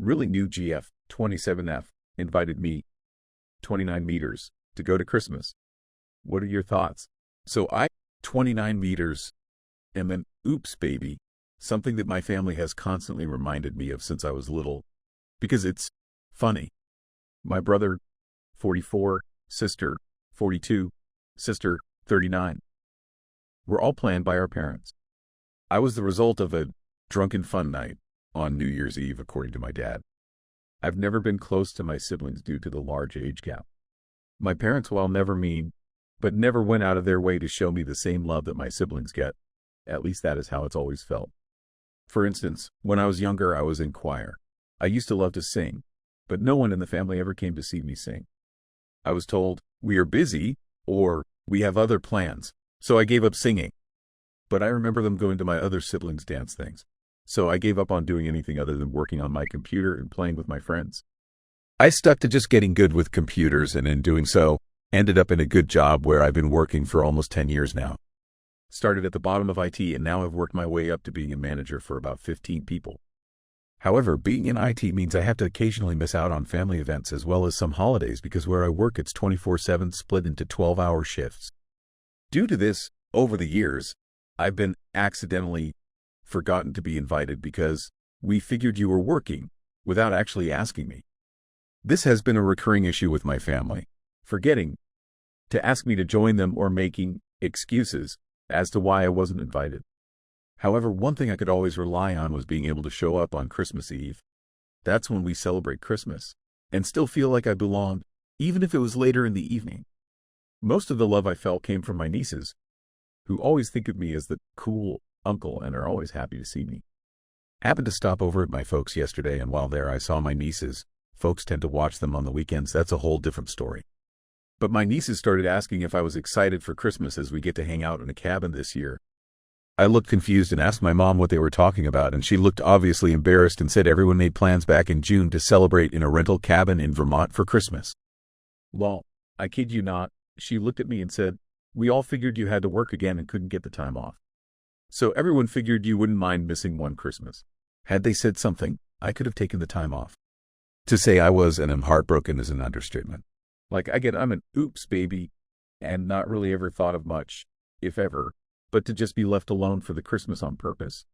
really new GF 27F invited me, 29 meters, to go to Christmas. What are your thoughts? So 29 meters, am an oops baby, something that my family has constantly reminded me of since I was little, because it's funny. My brother, 44, sister, 42, sister, 39. Were all planned by our parents. I was the result of a drunken fun night on New Year's Eve, according to my dad. I've never been close to my siblings due to the large age gap. My parents, while never mean, but never went out of their way to show me the same love that my siblings get. At least that is how it's always felt. For instance, when I was younger, I was in choir. I used to love to sing, but no one in the family ever came to see me sing. I was told, we are busy, or we have other plans, so I gave up singing. But I remember them going to my other siblings' dance things, so I gave up on doing anything other than working on my computer and playing with my friends. I stuck to just getting good with computers, and in doing so, ended up in a good job where I've been working for almost 10 years now. Started at the bottom of IT, and now I've worked my way up to being a manager for about 15 people. However, being in IT means I have to occasionally miss out on family events as well as some holidays because where I work it's 24/7 split into 12-hour shifts. Due to this, over the years, I've been accidentally forgotten to be invited because we figured you were working without actually asking me. This has been a recurring issue with my family, forgetting to ask me to join them or making excuses as to why I wasn't invited. However, one thing I could always rely on was being able to show up on Christmas Eve. That's when we celebrate Christmas, and still feel like I belonged, even if it was later in the evening. Most of the love I felt came from my nieces, who always think of me as the cool uncle and are always happy to see me. Happened to stop over at my folks yesterday, and while there I saw my nieces. Folks tend to watch them on the weekends. That's a whole different story. But my nieces started asking if I was excited for Christmas as we get to hang out in a cabin this year. I looked confused and asked my mom what they were talking about, and she looked obviously embarrassed and said everyone made plans back in June to celebrate in a rental cabin in Vermont for Christmas. Well, I kid you not, she looked at me and said, we all figured you had to work again and couldn't get the time off. So everyone figured you wouldn't mind missing one Christmas. Had they said something, I could have taken the time off. To say I was and am heartbroken is an understatement. Like I'm an oops baby and not really ever thought of much, if ever, but to just be left alone for the Christmas on purpose.